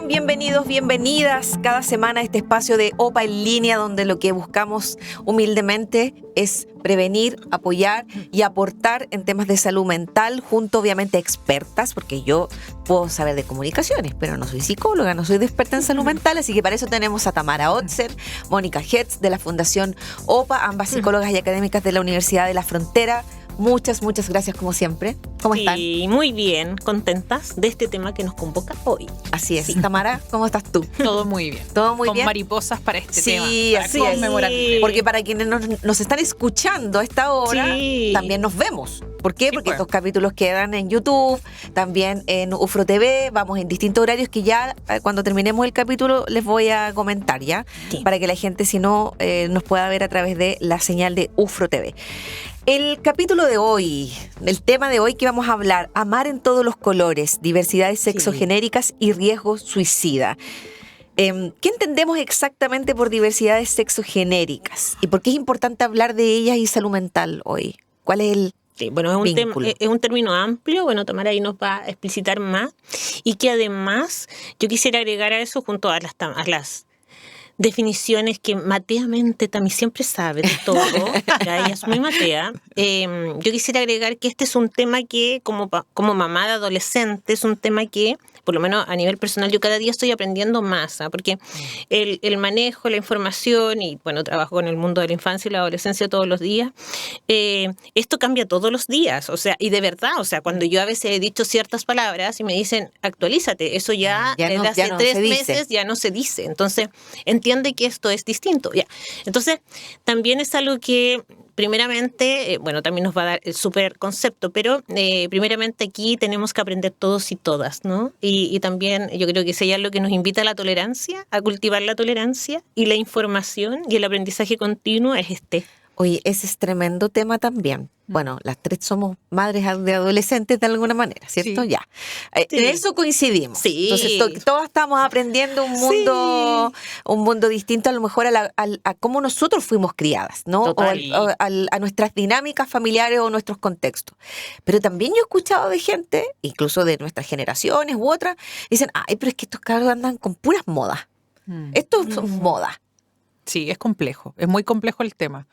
están? Bienvenidos, bienvenidas cada semana a este espacio de OPA en línea, donde lo que buscamos humildemente es prevenir, apoyar y aportar en temas de salud mental, junto obviamente a expertas, porque yo puedo saber de comunicaciones, pero no soy psicóloga, no soy experta en salud mental, así que para eso tenemos a Tamara Otzer, Mónica Hetz de la Fundación OPA, ambas psicólogas y académicas de la Universidad de la Frontera. Muchas gracias como siempre. ¿Cómo están? Sí, muy bien, contentas de este tema que nos convoca hoy. Así es. Sí. Tamara, ¿cómo estás tú? Todo muy bien. Todo muy Con bien. Con mariposas para este tema. Sí, así es. Porque para quienes nos están escuchando a esta hora, también nos vemos. ¿Por qué? Porque estos capítulos quedan en YouTube, también en UFRO TV, vamos en distintos horarios que ya cuando terminemos el capítulo les voy a comentar ya, para que la gente si no nos pueda ver a través de la señal de UFRO TV. El capítulo de hoy, el tema de hoy que vamos a hablar, amar en todos los colores, diversidades sexogenéricas y riesgo suicida. ¿Qué entendemos exactamente por diversidades sexogenéricas? ¿Y por qué es importante hablar de ellas y salud mental hoy? ¿Cuál es el bueno, es un término amplio, bueno, Tamara ahí nos va a explicitar más, y que además yo quisiera agregar a eso junto a las definiciones que mateamente también siempre sabe de todo, ya ella es muy matea. Yo quisiera agregar que este es un tema que como mamá de adolescente es un tema que, por lo menos a nivel personal, yo cada día estoy aprendiendo más, porque el manejo, la información, y bueno, trabajo con el mundo de la infancia y la adolescencia todos los días, esto cambia todos los días, o sea, y de verdad, o sea, cuando yo a veces he dicho ciertas palabras y me dicen, actualízate, eso ya desde hace 3 meses ya no se dice, entonces entiende que esto es distinto, ya. Entonces, también es algo que primeramente, bueno, también nos va a dar el súper concepto, pero primeramente aquí tenemos que aprender todos y todas, ¿no? Y también yo creo que es lo que nos invita a la tolerancia, a cultivar la tolerancia y la información y el aprendizaje continuo es este. Oye, ese es tremendo tema también. Bueno, las tres somos madres de adolescentes de alguna manera, ¿cierto? Sí. Ya. En eso coincidimos. Sí. Entonces, todos estamos aprendiendo un mundo distinto a lo mejor a cómo nosotros fuimos criadas, ¿no? O a nuestras dinámicas familiares o nuestros contextos. Pero también yo he escuchado de gente, incluso de nuestras generaciones u otras, dicen, ay, pero es que estos cabros andan con puras modas. Esto es moda. Sí, es complejo, es muy complejo el tema.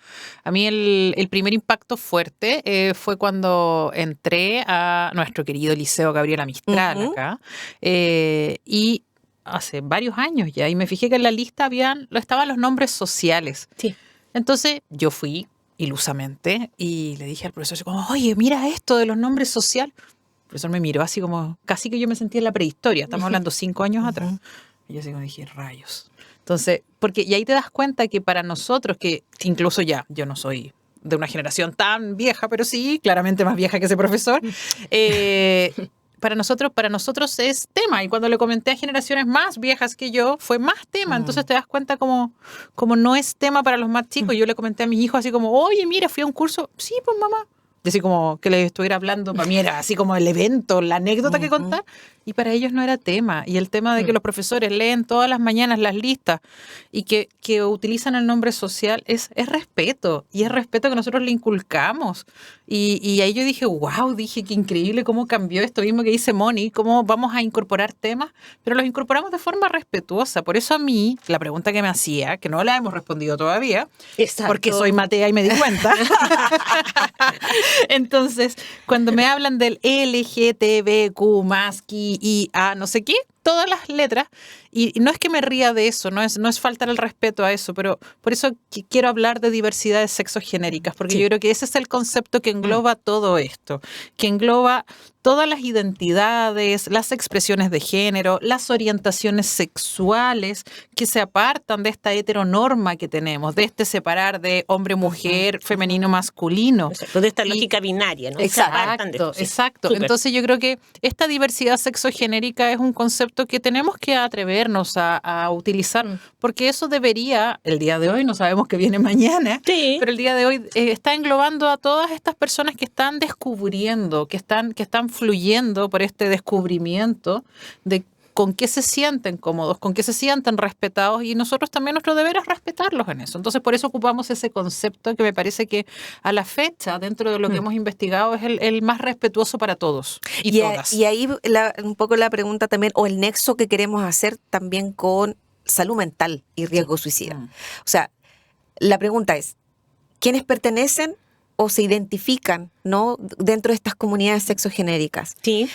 A mí el primer impacto fuerte fue cuando entré a nuestro querido Liceo Gabriela Mistral acá, y hace varios años ya, y me fijé que en la lista estaban los nombres sociales. Sí. Entonces yo fui ilusamente y le dije al profesor, como, oye, mira esto de los nombres sociales. El profesor me miró así como, casi que yo me sentía en la prehistoria, estamos hablando 5 años atrás. Y yo así como dije, rayos. Entonces, y ahí te das cuenta que para nosotros, que incluso ya, yo no soy de una generación tan vieja, pero sí, claramente más vieja que ese profesor, para nosotros es tema. Y cuando le comenté a generaciones más viejas que yo, fue más tema. Entonces te das cuenta como no es tema para los más chicos. Yo le comenté a mis hijos así como, oye, mira, fui a un curso. Sí, pues mamá. Y así como que les estuviera hablando, para mí era así como el evento, la anécdota que contar, y para ellos no era tema. Y el tema de que los profesores leen todas las mañanas las listas y que utilizan el nombre social es respeto, y es respeto que nosotros le inculcamos. Y ahí yo dije, wow, qué increíble cómo cambió esto mismo que dice Moni, cómo vamos a incorporar temas, pero los incorporamos de forma respetuosa. Por eso a mí, la pregunta que me hacía, que no la hemos respondido todavía, porque soy matea y me di cuenta. Entonces, cuando me hablan del LGTBQ+, QIA, no sé qué, todas las letras, y no es que me ría de eso, no es faltar el respeto a eso, pero por eso quiero hablar de diversidades sexogenéricas, porque yo creo que ese es el concepto que engloba todo esto, que engloba todas las identidades, las expresiones de género, las orientaciones sexuales que se apartan de esta heteronorma que tenemos, de este separar de hombre-mujer, femenino-masculino. Exacto, de esta lógica binaria, ¿no? Exacto. Super. Entonces yo creo que esta diversidad sexogenérica es un concepto que tenemos que atrevernos a utilizar, porque eso debería, el día de hoy, no sabemos qué viene mañana, pero el día de hoy está englobando a todas estas personas que están descubriendo, que están fluyendo por este descubrimiento de con qué se sienten cómodos, con qué se sienten respetados, y nosotros también nuestro deber es respetarlos en eso. Entonces, por eso ocupamos ese concepto que me parece que a la fecha, dentro de lo que hemos investigado, es el más respetuoso para todos y todas. Y ahí un poco la pregunta también, o el nexo que queremos hacer también con salud mental y riesgo suicida. O sea, la pregunta es, ¿quiénes pertenecen o se identifican, ¿no?, dentro de estas comunidades sexogenéricas? Sí.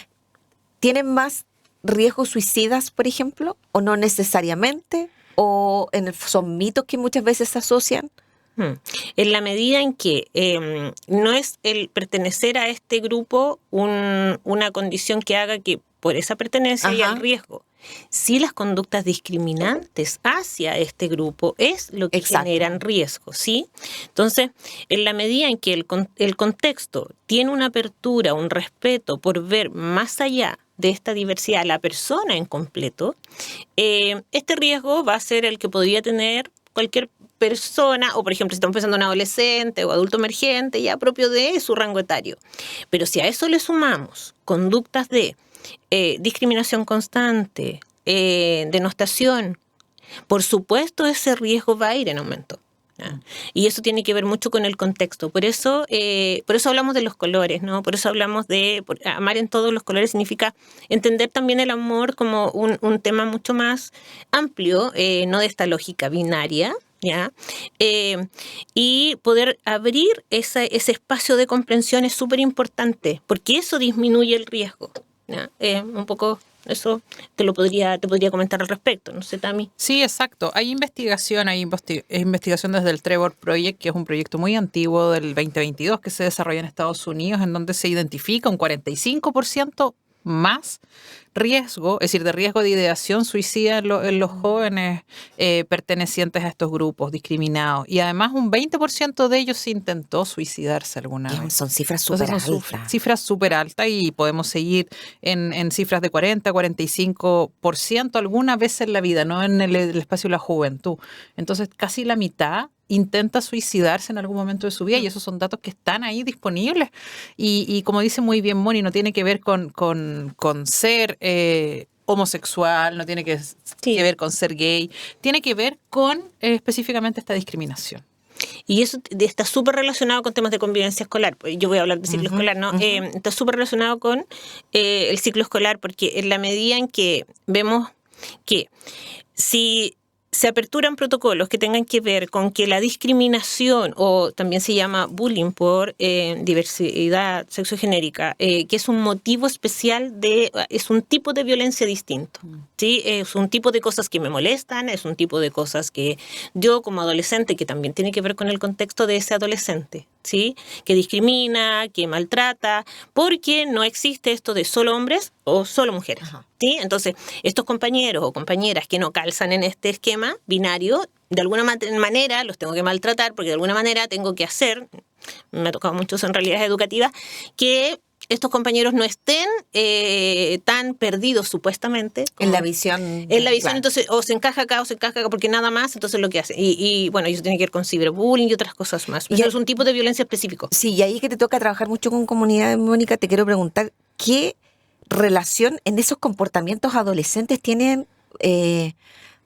¿Tienen más riesgos suicidas, por ejemplo, o no necesariamente? ¿O son mitos que muchas veces se asocian? En la medida en que no es el pertenecer a este grupo una condición que haga que por esa pertenencia haya el riesgo. Sí, las conductas discriminantes hacia este grupo es lo que generan riesgo, ¿sí? Entonces, en la medida en que el contexto tiene una apertura, un respeto por ver más allá de esta diversidad, la persona en completo, este riesgo va a ser el que podría tener cualquier persona, o por ejemplo, si estamos pensando en un adolescente o adulto emergente, ya propio de su rango etario. Pero si a eso le sumamos conductas de discriminación constante, denostación, por supuesto ese riesgo va a ir en aumento. Y eso tiene que ver mucho con el contexto. Por eso hablamos de los colores, ¿no? Por eso hablamos de amar en todos los colores. Significa entender también el amor como un tema mucho más amplio, no de esta lógica binaria, ¿ya? Y poder abrir ese espacio de comprensión es súper importante, porque eso disminuye el riesgo, ¿ya? Un poco eso te podría comentar al respecto, no sé, Tami. Sí, exacto. Hay investigación desde el Trevor Project, que es un proyecto muy antiguo del 2022 que se desarrolla en Estados Unidos, en donde se identifica un 45% más riesgo, es decir, de riesgo de ideación suicida en los jóvenes pertenecientes a estos grupos discriminados. Y además un 20% de ellos intentó suicidarse alguna vez. Son cifras súper altas. Cifras súper altas, y podemos seguir en cifras de 40, 45% alguna vez en la vida, no en el espacio de la juventud. Entonces, casi la mitad intenta suicidarse en algún momento de su vida, y esos son datos que están ahí disponibles. Y como dice muy bien Moni, no tiene que ver con ser homosexual, no tiene que ver con ser gay, tiene que ver con específicamente esta discriminación. Y eso está súper relacionado con temas de convivencia escolar. Yo voy a hablar de ciclo escolar, ¿no? Está súper relacionado con el ciclo escolar, porque en la medida en que vemos que si se aperturan protocolos que tengan que ver con que la discriminación, o también se llama bullying por diversidad sexogenérica, que es un motivo especial es un tipo de violencia distinto, ¿sí? Es un tipo de cosas que me molestan, es un tipo de cosas que yo como adolescente, que también tiene que ver con el contexto de ese adolescente, ¿sí? Que discrimina, que maltrata, porque no existe esto de solo hombres o solo mujeres. ¿Sí? Entonces, estos compañeros o compañeras que no calzan en este esquema binario, de alguna manera los tengo que maltratar, porque de alguna manera tengo que hacer, me ha tocado mucho en realidades educativas, que estos compañeros no estén tan perdidos supuestamente en la visión. En la visión, claro. Entonces, o se encaja acá o se encaja acá, porque nada más, entonces lo que hace. Y bueno, eso tiene que ver con ciberbullying y otras cosas más. Eso es un tipo de violencia específico. Sí, y ahí que te toca trabajar mucho con comunidades, Mónica, te quiero preguntar, ¿qué relación en esos comportamientos adolescentes tienen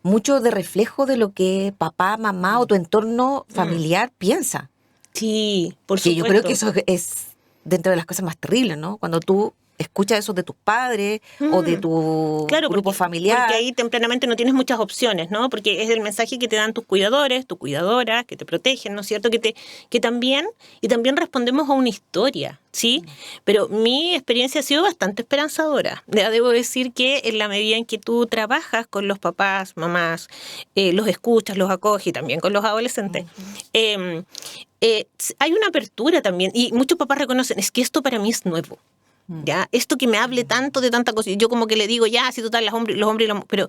mucho de reflejo de lo que papá, mamá o tu entorno familiar piensa? Sí, por supuesto. Yo creo que eso es dentro de las cosas más terribles, ¿no? Cuando tú escuchas eso de tus padres o de tu grupo familiar. Porque ahí tempranamente no tienes muchas opciones, ¿no? Porque es el mensaje que te dan tus cuidadores, tus cuidadoras, que te protegen, ¿no es cierto? Que también respondemos a una historia, ¿sí? Pero mi experiencia ha sido bastante esperanzadora. Debo decir que en la medida en que tú trabajas con los papás, mamás, los escuchas, los acoges, y también con los adolescentes, hay una apertura también, y muchos papás reconocen, es que esto para mí es nuevo. Ya, esto que me hable tanto de tanta cosa, yo como que le digo, ya, sí, total, los hombres, pero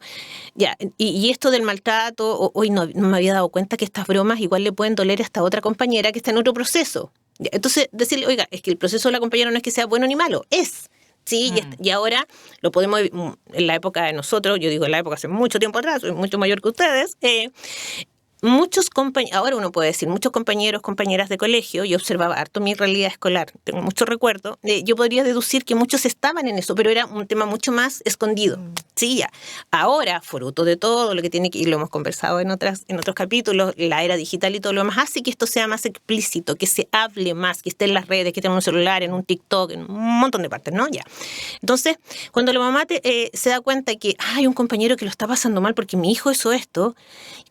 ya, y esto del maltrato, hoy no me había dado cuenta que estas bromas igual le pueden doler a esta otra compañera que está en otro proceso. Ya, entonces, decirle, oiga, es que el proceso de la compañera no es que sea bueno ni malo, es. Sí, y ahora lo podemos, en la época de nosotros, yo digo en la época hace mucho tiempo atrás, soy mucho mayor que ustedes, muchos compañeros, ahora uno puede decir, muchos compañeros, compañeras de colegio, yo observaba harto mi realidad escolar, tengo mucho recuerdo, yo podría deducir que muchos estaban en eso, pero era un tema mucho más escondido. Sí, ya. Ahora, fruto de todo lo que tiene que, y lo hemos conversado en otros capítulos, la era digital y todo lo demás, hace que esto sea más explícito, que se hable más, que esté en las redes, que esté en un celular, en un TikTok, en un montón de partes, ¿no? Ya. Entonces, cuando la mamá se da cuenta que hay un compañero que lo está pasando mal porque mi hijo hizo esto,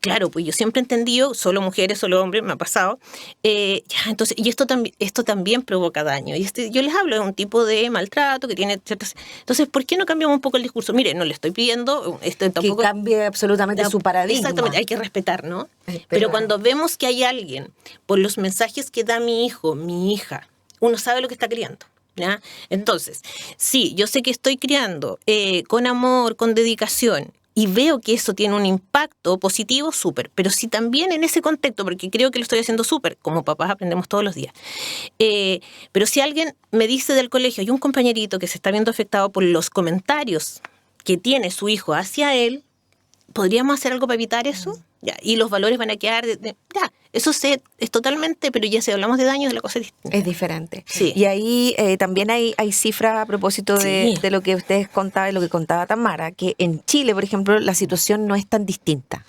claro, pues yo siempre he entendido, solo mujeres, solo hombres, me ha pasado, entonces, y esto también provoca daño. Y yo les hablo de un tipo de maltrato que tiene ciertas... Entonces, ¿por qué no cambiamos un poco el discurso? Mire, no le estoy pidiendo... tampoco, que cambie absolutamente su paradigma. Exactamente, hay que respetar, ¿no? Pero cuando vemos que hay alguien, por los mensajes que da mi hijo, mi hija, uno sabe lo que está criando. ¿Ya? Entonces, sí, yo sé que estoy criando con amor, con dedicación, y veo que eso tiene un impacto positivo, súper. Pero si también en ese contexto, porque creo que lo estoy haciendo súper, como papás aprendemos todos los días, pero si alguien me dice del colegio, hay un compañerito que se está viendo afectado por los comentarios que tiene su hijo hacia él, ¿podríamos hacer algo para evitar eso? Ya, y los valores van a quedar... eso es totalmente, pero ya si hablamos de daños, la cosa es distinta. Es diferente. Sí. Y ahí también hay cifras a propósito de lo que ustedes contaban y lo que contaba Tamara, que en Chile, por ejemplo, la situación no es tan distinta.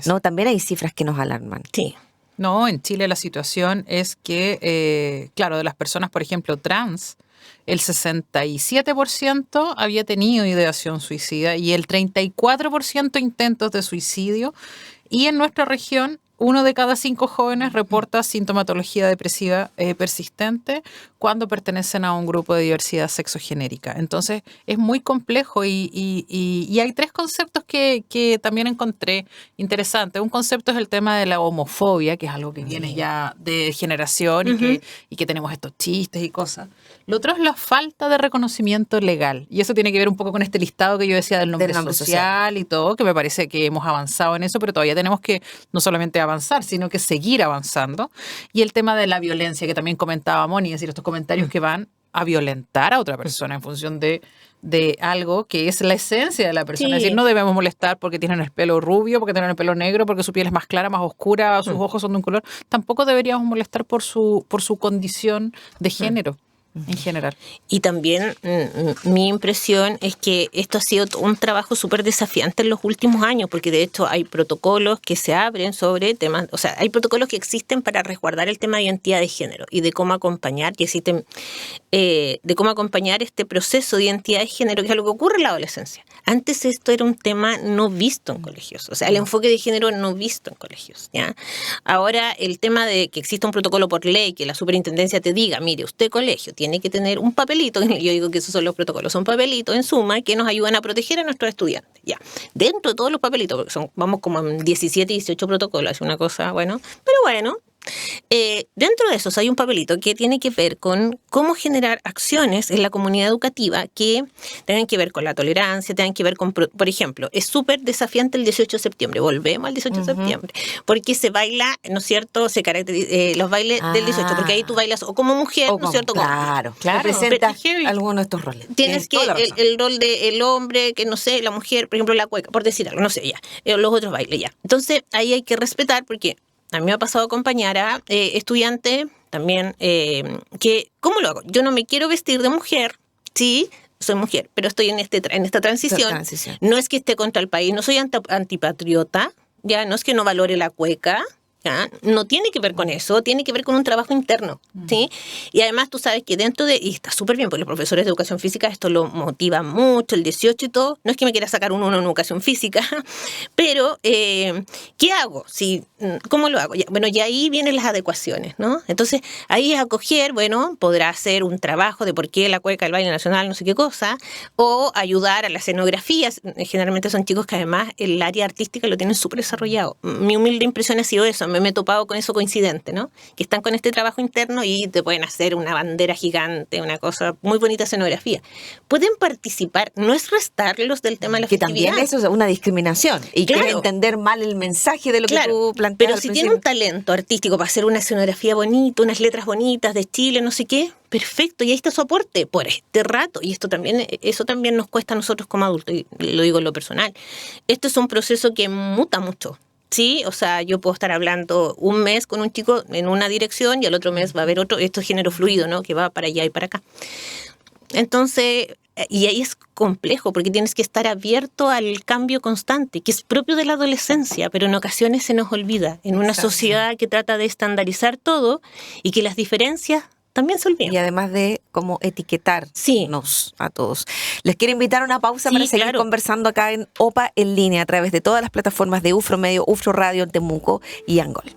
¿No? También hay cifras que nos alarman. Sí. No, en Chile la situación es que, claro, de las personas, por ejemplo, trans, el 67% había tenido ideación suicida y el 34% intentos de suicidio. Y en nuestra región, 1 de cada 5 jóvenes reporta sintomatología depresiva persistente cuando pertenecen a un grupo de diversidad sexogenérica. Entonces, es muy complejo y hay 3 conceptos que también encontré interesantes. Un concepto es el tema de la homofobia, que es algo que viene ya de generación y que tenemos estos chistes y cosas. Lo otro es la falta de reconocimiento legal. Y eso tiene que ver un poco con este listado que yo decía del nombre social y todo, que me parece que hemos avanzado en eso, pero todavía tenemos que no solamente avanzar, sino que seguir avanzando. Y el tema de la violencia, que también comentaba Moni, es decir, estos comentarios que van a violentar a otra persona en función de algo que es la esencia de la persona. Sí. Es decir, no debemos molestar porque tienen el pelo rubio, porque tienen el pelo negro, porque su piel es más clara, más oscura, sus ojos son de un color. Tampoco deberíamos molestar por su condición de género. En general. Y también mi impresión es que esto ha sido un trabajo súper desafiante en los últimos años, porque de hecho hay protocolos que se abren sobre temas, o sea, hay protocolos que existen para resguardar el tema de identidad de género y de cómo acompañar, que existen, de cómo acompañar este proceso de identidad de género, que es algo que ocurre en la adolescencia. Antes esto era un tema no visto en colegios, o sea, el enfoque de género no visto en colegios, ¿ya? Ahora el tema de que exista un protocolo por ley, que la superintendencia te diga, mire, usted colegio tiene que tener un papelito, yo digo que esos son los protocolos, son papelitos en suma que nos ayudan a proteger a nuestros estudiantes, ya. Dentro de todos los papelitos, porque vamos como en 17, 18 protocolos, es una cosa, bueno, pero bueno. Dentro de esos hay un papelito que tiene que ver con cómo generar acciones en la comunidad educativa que tengan que ver con la tolerancia, tengan que ver con, por ejemplo, es súper desafiante el 18 de septiembre, volvemos al 18 de septiembre, porque se baila, ¿no es cierto?, se caracteriza los bailes del 18, porque ahí tú bailas o como mujer, ¿no es cierto? Claro, representas alguno de estos roles. Tienes que el rol del hombre, que no sé, la mujer, por ejemplo, la cueca, por decir algo, no sé, ya, los otros bailes, ya. Entonces, ahí hay que respetar, porque a mí me ha pasado acompañar a estudiantes también que, ¿cómo lo hago? Yo no me quiero vestir de mujer, sí, soy mujer, pero estoy en esta transición. No es que esté contra el país, no soy antipatriota, ya, no es que no valore la cueca, ¿ya? No tiene que ver con eso, tiene que ver con un trabajo interno, ¿sí? Y además tú sabes que y está súper bien, porque los profesores de educación física esto lo motiva mucho, el 18 y todo, no es que me quiera sacar un 1 en educación física, pero ¿qué hago? ¿Cómo lo hago? Bueno, y ahí vienen las adecuaciones, ¿no? Entonces, ahí es acoger, bueno, podrá hacer un trabajo de por qué la cueca, el baile nacional, no sé qué cosa, o ayudar a las escenografías, generalmente son chicos que además el área artística lo tienen súper desarrollado. Mi humilde impresión ha sido eso, me he topado con eso coincidente, ¿no? Que están con este trabajo interno y te pueden hacer una bandera gigante, una cosa muy bonita, escenografía. Pueden participar, no es restarlos del tema de la festividad. Que también eso es una discriminación y claro, que es entender mal el mensaje de lo que tú planteas. Pero si tiene un talento artístico para hacer una escenografía bonita, unas letras bonitas de Chile, no sé qué, perfecto, y ahí está su aporte por este rato. Y eso también nos cuesta a nosotros como adultos, y lo digo en lo personal. Esto es un proceso que muta mucho. Sí, o sea, yo puedo estar hablando un mes con un chico en una dirección y al otro mes va a haber otro, esto es género fluido, ¿no? Que va para allá y para acá. Entonces, y ahí es complejo porque tienes que estar abierto al cambio constante, que es propio de la adolescencia, pero en ocasiones se nos olvida en una sociedad que trata de estandarizar todo y que las diferencias también se olvidan. Y además de cómo etiquetarnos a todos. Les quiero invitar a una pausa para seguir conversando acá en OPA en línea a través de todas las plataformas de UFRO Medio, UFRO Radio en Temuco y Angol.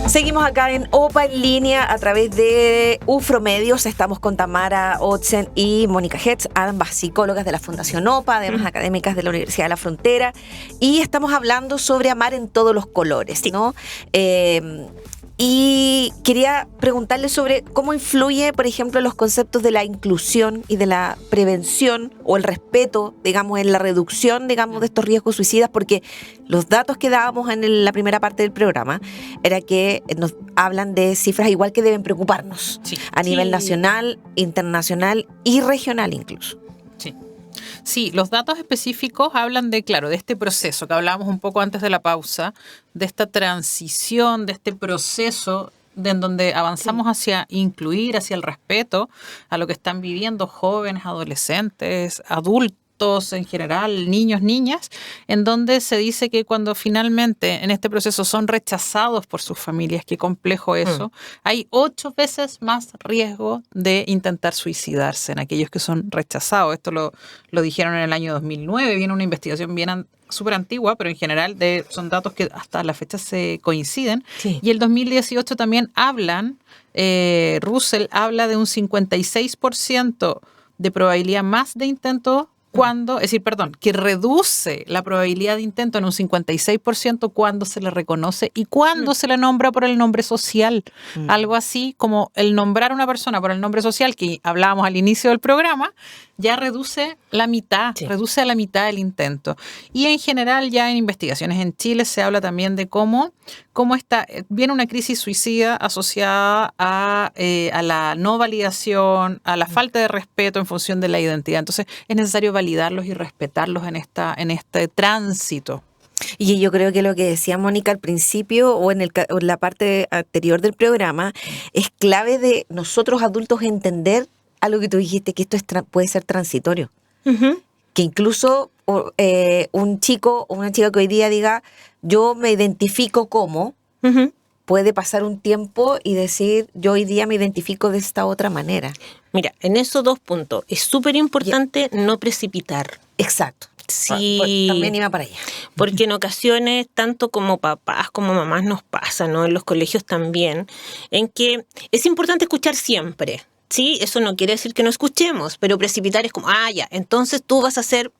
Seguimos acá en OPA en línea a través de UFRO Medios. Estamos con Tamara Otzen y Mónica Hetz, ambas psicólogas de la Fundación OPA, además académicas de la Universidad de la Frontera. Y estamos hablando sobre amar en todos los colores, ¿no? Y quería preguntarle sobre cómo influye, por ejemplo, los conceptos de la inclusión y de la prevención o el respeto, digamos, en la reducción, digamos, de estos riesgos suicidas, porque los datos que dábamos en la primera parte del programa era que nos hablan de cifras igual que deben preocuparnos a nivel nacional, internacional y regional incluso. Sí, los datos específicos hablan de, claro, de este proceso que hablábamos un poco antes de la pausa, de esta transición, de este proceso en donde avanzamos hacia incluir, hacia el respeto a lo que están viviendo jóvenes, adolescentes, adultos en general, niños, niñas, en donde se dice que cuando finalmente en este proceso son rechazados por sus familias, qué complejo eso, hay 8 veces más riesgo de intentar suicidarse en aquellos que son rechazados. Esto lo dijeron en el año 2009, viene una investigación bien súper antigua, pero en general son datos que hasta la fecha se coinciden. Sí. Y el 2018 también Russell habla de un 56% de probabilidad más de intento que reduce la probabilidad de intento en un 56% cuando se le reconoce y cuando se le nombra por el nombre social. Algo así como el nombrar a una persona por el nombre social, que hablábamos al inicio del programa, ya reduce la mitad, reduce a la mitad el intento. Y en general ya en investigaciones en Chile se habla también de cómo viene una crisis suicida asociada a la no validación, a la falta de respeto en función de la identidad. Entonces es necesario validarlos y respetarlos en este tránsito. Y yo creo que lo que decía Mónica al principio o en la parte anterior del programa es clave de nosotros adultos entender algo que tú dijiste, que esto puede ser transitorio. Que incluso un chico o una chica que hoy día diga, yo me identifico como, puede pasar un tiempo y decir, yo hoy día me identifico de esta otra manera. Mira, en esos 2 puntos, es súper importante no precipitar. Exacto. Sí, también iba para allá. Porque en ocasiones, tanto como papás como mamás nos pasa, ¿no? En los colegios también, en que es importante escuchar siempre. Sí, eso no quiere decir que no escuchemos, pero precipitar es como, ya, entonces tú vas a hacer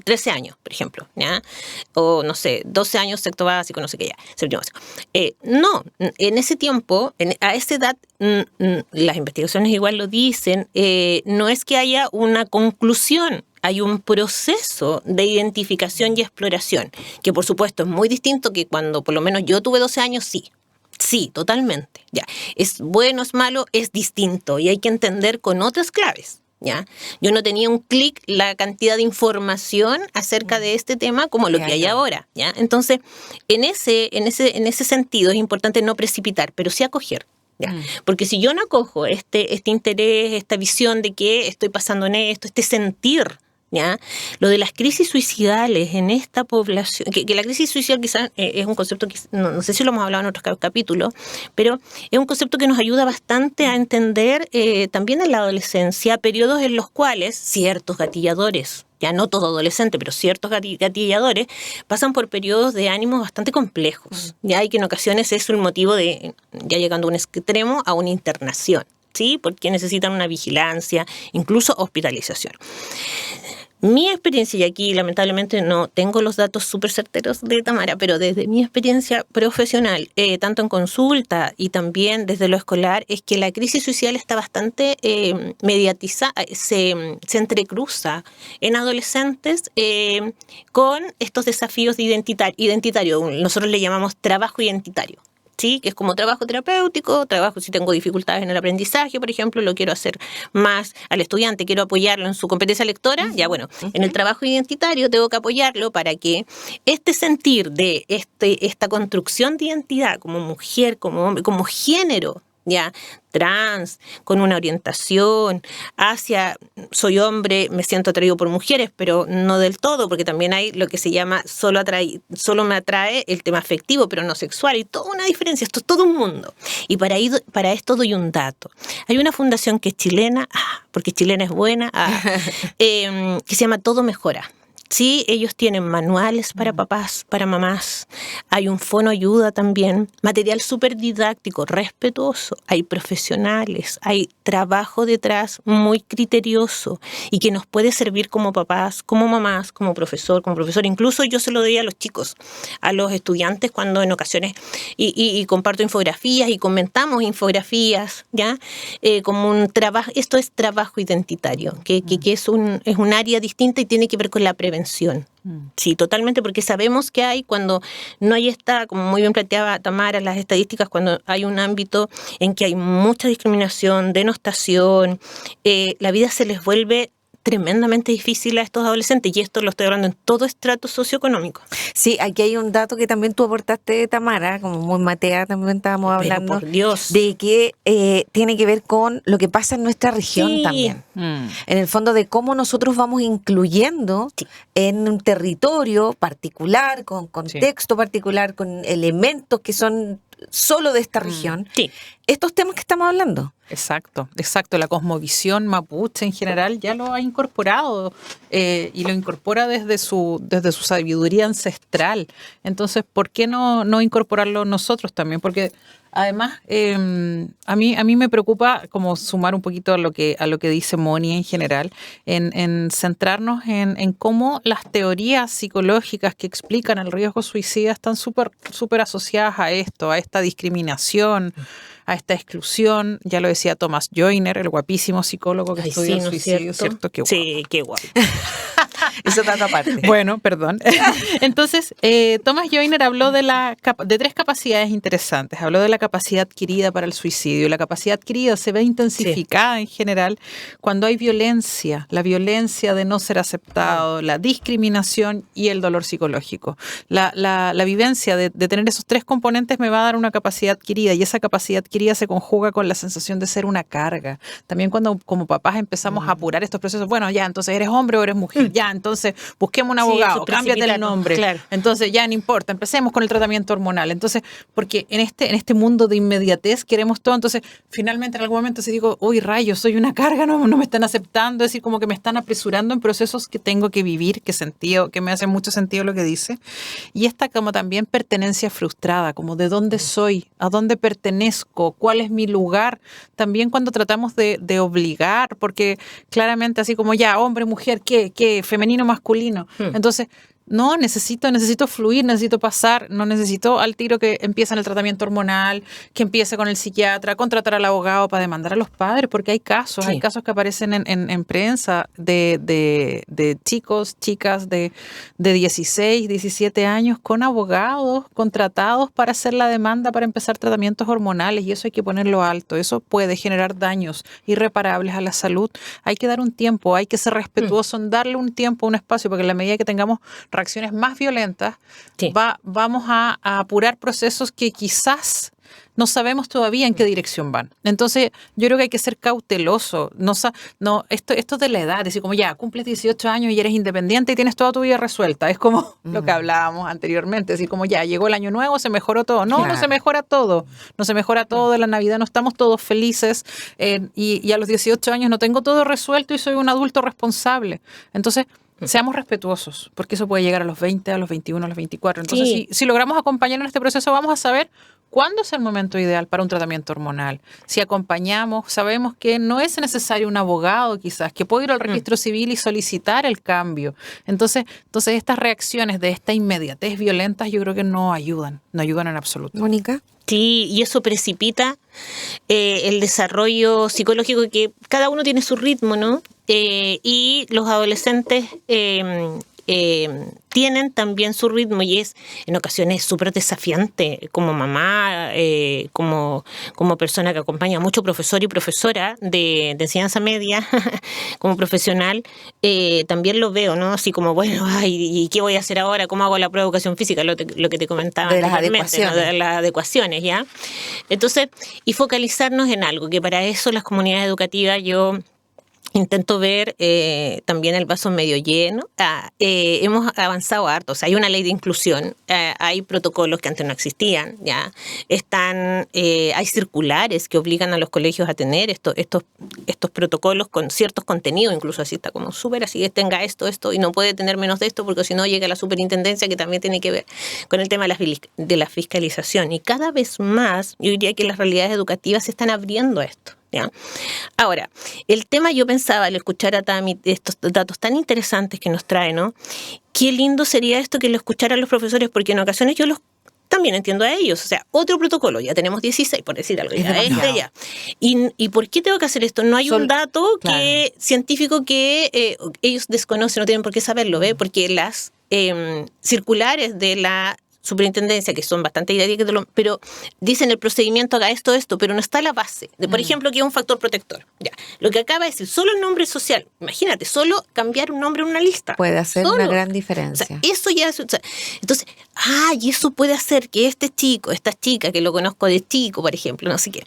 13 años, por ejemplo, ¿ya? O no sé, 12 años, sexto básico, no sé qué ya, séptimo básico. No, en ese tiempo, a esa edad, las investigaciones igual lo dicen, no es que haya una conclusión, hay un proceso de identificación y exploración, que por supuesto es muy distinto que cuando por lo menos yo tuve 12 años, sí. Sí, totalmente. Ya. ¿Es bueno, es malo? Es distinto y hay que entender con otras claves. ¿Ya? Yo no tenía un clic la cantidad de información acerca de este tema como lo que hay ahora. ¿Ya? Entonces, en ese sentido es importante no precipitar, pero sí acoger. ¿Ya? Porque si yo no acojo este interés, esta visión de que estoy pasando en esto, este sentir, ¿ya? Lo de las crisis suicidales en esta población, que la crisis suicidal quizás es un concepto que no sé si lo hemos hablado en otros capítulos, pero es un concepto que nos ayuda bastante a entender también en la adolescencia periodos en los cuales ciertos gatilladores, ya no todo adolescente, pero ciertos gatilladores pasan por periodos de ánimo bastante complejos, ya, y que en ocasiones es el motivo de, ya llegando a un extremo, a una internación, ¿sí? Porque necesitan una vigilancia, incluso hospitalización. Mi experiencia, y aquí lamentablemente no tengo los datos súper certeros de Tamara, pero desde mi experiencia profesional, tanto en consulta y también desde lo escolar, es que la crisis suicidal está bastante mediatizada, se entrecruza en adolescentes con estos desafíos identitarios. Nosotros le llamamos trabajo identitario. Sí, que es como trabajo terapéutico, trabajo si tengo dificultades en el aprendizaje, por ejemplo, lo quiero hacer más al estudiante, quiero apoyarlo en su competencia lectora, ya bueno, en el trabajo identitario tengo que apoyarlo para que este sentir de esta construcción de identidad como mujer, como hombre, como género, ya trans, con una orientación hacia soy hombre, me siento atraído por mujeres, pero no del todo, porque también hay lo que se llama solo me atrae el tema afectivo, pero no sexual, y toda una diferencia, esto es todo un mundo. Y para esto doy un dato. Hay una fundación que es chilena, porque chilena es buena, que se llama Todo Mejora. Sí, ellos tienen manuales para papás, para mamás, hay un fono ayuda también, material súper didáctico, respetuoso, hay profesionales, hay trabajo detrás muy criterioso y que nos puede servir como papás, como mamás, como profesor, incluso yo se lo doy a los chicos, a los estudiantes cuando en ocasiones y comparto infografías y comentamos infografías, ¿ya? Como un trabajo, esto es trabajo identitario, que es un área distinta y tiene que ver con la prevención. Sí, totalmente, porque sabemos que hay cuando no hay como muy bien planteaba Tamara, las estadísticas, cuando hay un ámbito en que hay mucha discriminación, denostación, la vida se les vuelve tremendamente difícil a estos adolescentes, y esto lo estoy hablando en todo estrato socioeconómico. Sí, aquí hay un dato que también tú aportaste, Tamara, como muy Matea, también estábamos hablando, por Dios, de que tiene que ver con lo que pasa en nuestra región también. En el fondo de cómo nosotros vamos incluyendo en un territorio particular, con contexto particular, con elementos que son solo de esta región, estos temas que estamos hablando. Exacto. La cosmovisión mapuche en general ya lo ha incorporado y lo incorpora desde su sabiduría ancestral. Entonces, ¿por qué no incorporarlo nosotros también? Porque además, a mí me preocupa como sumar un poquito a lo que dice Moni en general, en centrarnos en cómo las teorías psicológicas que explican el riesgo suicida están súper asociadas a esto, a esta discriminación, a esta exclusión. Ya lo decía Thomas Joyner, el guapísimo psicólogo que estudia el suicidio, ¿cierto? Qué guapo. Sí, qué guapo. Eso está aparte. Bueno, perdón. Entonces, Thomas Joyner habló de 3 capacidades interesantes. Habló de la capacidad adquirida para el suicidio. La capacidad adquirida se ve intensificada en general cuando hay violencia, la violencia de no ser aceptado, la discriminación y el dolor psicológico. La vivencia de tener esos 3 componentes me va a dar una capacidad adquirida, y esa capacidad adquirida se conjuga con la sensación de ser una carga. También cuando como papás empezamos a apurar estos procesos, bueno, ya, entonces eres hombre o eres mujer, ya, entonces busquemos un abogado, cámbiate el nombre. Claro. Entonces ya no importa, empecemos con el tratamiento hormonal. Entonces, porque en este mundo de inmediatez queremos todo, entonces finalmente en algún momento si digo, uy, rayos, soy una carga, no me están aceptando, es decir, como que me están apresurando en procesos que tengo que vivir, que me hace mucho sentido lo que dice. Y esta como también pertenencia frustrada, como de dónde soy, a dónde pertenezco, cuál es mi lugar, también cuando tratamos de obligar, porque claramente así como ya, hombre, mujer, ¿qué? Femenino, masculino. Entonces, no, necesito fluir, necesito pasar, no necesito al tiro que empiece el tratamiento hormonal, que empiece con el psiquiatra, contratar al abogado para demandar a los padres, porque hay casos que aparecen en prensa de chicos, chicas de 16, 17 años con abogados contratados para hacer la demanda para empezar tratamientos hormonales, y eso hay que ponerlo alto, eso puede generar daños irreparables a la salud. Hay que dar un tiempo, hay que ser respetuoso en darle un tiempo, un espacio, porque en la medida que tengamos reacciones más violentas, vamos a apurar procesos que quizás no sabemos todavía en qué dirección van. Entonces, yo creo que hay que ser cauteloso. Esto de la edad, decir como ya, cumples 18 años y eres independiente y tienes toda tu vida resuelta. Es como lo que hablábamos anteriormente, decir como ya, llegó el año nuevo, se mejoró todo. No, claro. No se mejora todo. No se mejora todo de la Navidad, no estamos todos felices y a los 18 años no tengo todo resuelto y soy un adulto responsable. Entonces, seamos respetuosos, porque eso puede llegar a los 20, a los 21, a los 24. Entonces, si logramos acompañar en este proceso, vamos a saber cuándo es el momento ideal para un tratamiento hormonal. Si acompañamos, sabemos que no es necesario un abogado quizás, que puede ir al registro civil y solicitar el cambio. Entonces estas reacciones de esta inmediatez violentas yo creo que no ayudan en absoluto. Mónica. Sí, y eso precipita el desarrollo psicológico, que cada uno tiene su ritmo, ¿no? Y los adolescentes tienen también su ritmo y es en ocasiones súper desafiante como mamá, como persona que acompaña a mucho profesor y profesora de enseñanza media, como profesional, también lo veo, ¿no? Así como, bueno, ¿y qué voy a hacer ahora? ¿Cómo hago la prueba de educación física? Lo que te comentaba de las anteriormente, adecuaciones. ¿no? De las adecuaciones, ¿ya? Entonces, y focalizarnos en algo, que para eso las comunidades educativas yo intento ver también el vaso medio lleno. Hemos avanzado harto, o sea, hay una ley de inclusión, hay protocolos que antes no existían, ya hay circulares que obligan a los colegios a tener estos protocolos con ciertos contenidos, incluso así está como súper así, que tenga esto, y no puede tener menos de esto porque si no llega la superintendencia, que también tiene que ver con el tema de la fiscalización. Y cada vez más, yo diría que las realidades educativas se están abriendo a esto. ¿Ya? Ahora, el tema, yo pensaba al escuchar a Tami estos datos tan interesantes que nos trae, ¿no? Qué lindo sería esto que lo escucharan los profesores, porque en ocasiones yo también entiendo a ellos. O sea, otro protocolo, ya tenemos 16, por decir algo. Ya. ¿Y por qué tengo que hacer esto? No hay un dato científico que ellos desconocen, no tienen por qué saberlo, ¿ve? Porque las circulares de la superintendencia, que son bastante didácticas, pero dicen el procedimiento haga esto, pero no está la base. Por ejemplo, que es un factor protector. Ya. Lo que acaba de decir, solo el nombre social. Imagínate, solo cambiar un nombre en una lista. Puede hacer una gran diferencia. O sea, eso ya es... entonces, y eso puede hacer que este chico, esta chica, que lo conozco de chico, por ejemplo, no sé qué,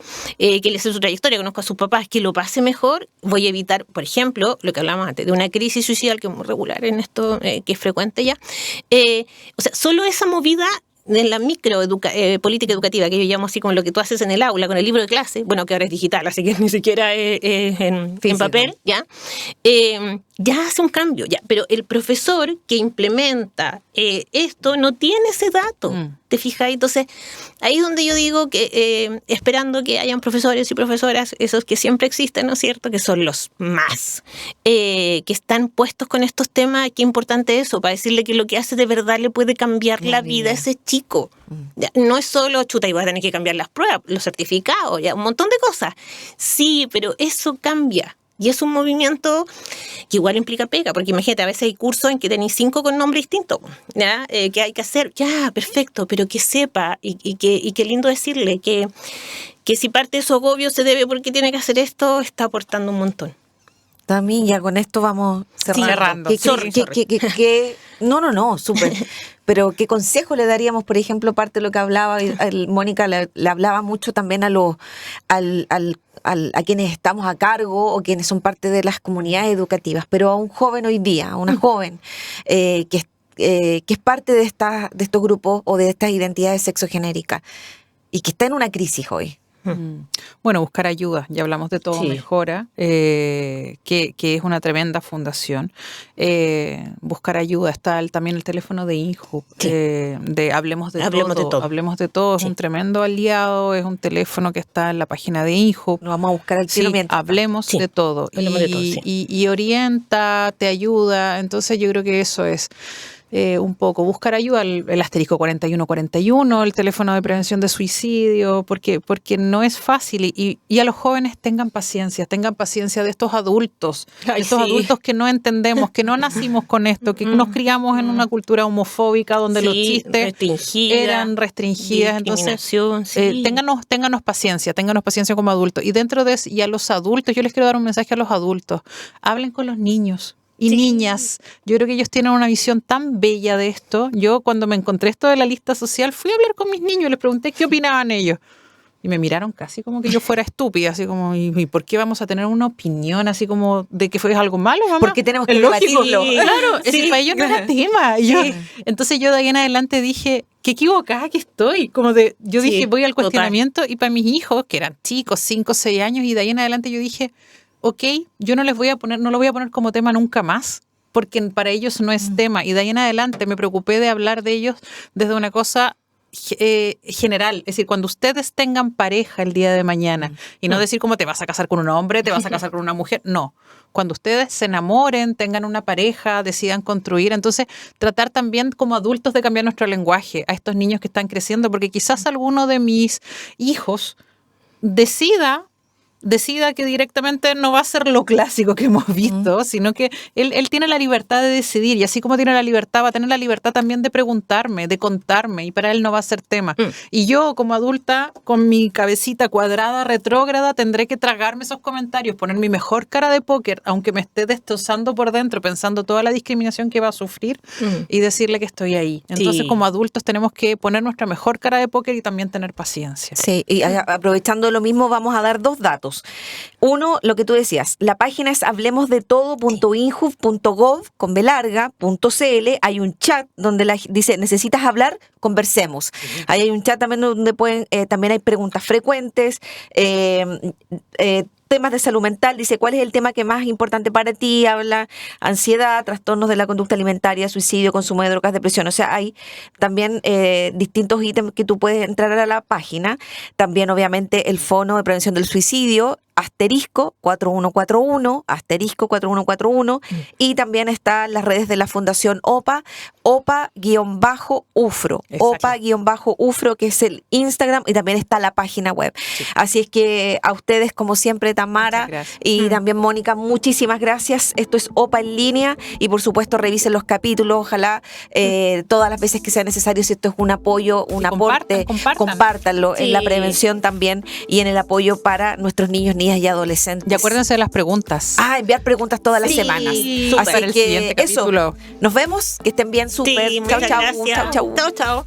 que le sé su trayectoria, conozco a sus papás, que lo pase mejor, voy a evitar, por ejemplo, lo que hablábamos antes, de una crisis suicidal, que es muy regular en esto, que es frecuente ya. O sea, solo esa movida en la política educativa, que yo llamo así como lo que tú haces en el aula, con el libro de clase, bueno, que ahora es digital, así que ni siquiera en papel, ¿ya? Ya hace un cambio, ya. Pero el profesor que implementa esto no tiene ese dato, ¿te fijas? Entonces, ahí es donde yo digo que esperando que hayan profesores y profesoras, esos que siempre existen, ¿no es cierto?, que son los más, que están puestos con estos temas, qué importante eso, para decirle que lo que hace de verdad le puede cambiar la vida a ese chico. Ya, no es solo, chuta, y vas a tener que cambiar las pruebas, los certificados, ya, un montón de cosas. Sí, pero eso cambia. Y es un movimiento que igual implica pega, porque imagínate, a veces hay cursos en que tenéis 5 con nombre distinto, ¿ya? Que hay que hacer, ya, perfecto, pero que sepa, y qué lindo decirle que si parte de su agobio se debe porque tiene que hacer esto, está aportando un montón. También ya con esto vamos cerrando. No, súper. Pero ¿qué consejo le daríamos, por ejemplo, parte de lo que hablaba, Mónica le hablaba mucho también a quienes estamos a cargo o quienes son parte de las comunidades educativas, pero a un joven hoy día, a una joven que es parte de estos grupos o de estas identidades sexogenéricas y que está en una crisis hoy? Bueno, buscar ayuda, ya hablamos de Todo Mejora, que es una tremenda fundación. Buscar ayuda, está también el teléfono de INJUB, de Hablemos de Todo. Hablemos de Todo es un tremendo aliado, es un teléfono que está en la página de INJUB. Lo vamos a buscar al tiro mientras. Hablemos de Todo. Y orienta, te ayuda, entonces yo creo que eso es. Un poco, buscar ayuda, el asterisco 4141, el teléfono de prevención de suicidio, porque no es fácil y a los jóvenes tengan paciencia de estos adultos, adultos que no entendemos, que no nacimos con esto, que nos criamos en una cultura homofóbica donde los chistes eran restringidas, entonces ténganos paciencia como adultos y dentro de eso, y a los adultos, yo les quiero dar un mensaje a los adultos, hablen con los niños. Y niñas, yo creo que ellos tienen una visión tan bella de esto. Yo cuando me encontré esto de la lista social, fui a hablar con mis niños y les pregunté qué opinaban ellos. Y me miraron casi como que yo fuera estúpida, así como, ¿y por qué vamos a tener una opinión así como de que fue algo malo, mamá? Porque tenemos que debatirlo. Claro, para ellos no era tema. Entonces yo de ahí en adelante dije, qué equivocada que estoy. Yo dije, voy al cuestionamiento y para mis hijos, que eran chicos, 5 o 6 años, y de ahí en adelante yo dije, ok, yo no lo voy a poner como tema nunca más, porque para ellos no es tema. Y de ahí en adelante me preocupé de hablar de ellos desde una cosa general. Es decir, cuando ustedes tengan pareja el día de mañana, y no decir cómo te vas a casar con un hombre, te vas a casar con una mujer, no. Cuando ustedes se enamoren, tengan una pareja, decidan construir, entonces tratar también como adultos de cambiar nuestro lenguaje a estos niños que están creciendo, porque quizás alguno de mis hijos decida decida que directamente no va a ser lo clásico que hemos visto, sino que él tiene la libertad de decidir, y así como tiene la libertad, va a tener la libertad también de preguntarme, de contarme, y para él no va a ser tema. Y yo, como adulta, con mi cabecita cuadrada, retrógrada, tendré que tragarme esos comentarios, poner mi mejor cara de póker, aunque me esté destrozando por dentro, pensando toda la discriminación que va a sufrir, y decirle que estoy ahí. Entonces, como adultos, tenemos que poner nuestra mejor cara de póker y también tener paciencia. Sí, y aprovechando lo mismo, vamos a dar 2 datos. Uno, lo que tú decías, la página es hablemosdetodo.injuv.gov.cl. Hay un chat donde dice, ¿necesitas hablar? Conversemos. Ahí hay un chat también donde también hay preguntas frecuentes, temas de salud mental. Dice, ¿cuál es el tema que más importante para ti? Habla ansiedad, trastornos de la conducta alimentaria, suicidio, consumo de drogas, depresión. O sea, hay también distintos ítems que tú puedes entrar a la página. También, obviamente, el Fono de Prevención del Suicidio, asterisco 4141, asterisco 4141, y también están las redes de la Fundación OPA, OPA-UFRO, OPA-UFRO, que es el Instagram, y también está la página web. Sí. Así es que a ustedes, como siempre, Tamara y también Mónica, muchísimas gracias. Esto es OPA en línea, y por supuesto revisen los capítulos, ojalá todas las veces que sea necesario, si esto es un apoyo, un aporte, compártanlo en la prevención también y en el apoyo para nuestros niños, niñas y adolescentes. Y acuérdense de las preguntas. Enviar preguntas todas las semanas. Así que eso, nos vemos, que estén bien, súper. Chao, chao. Chao, chao.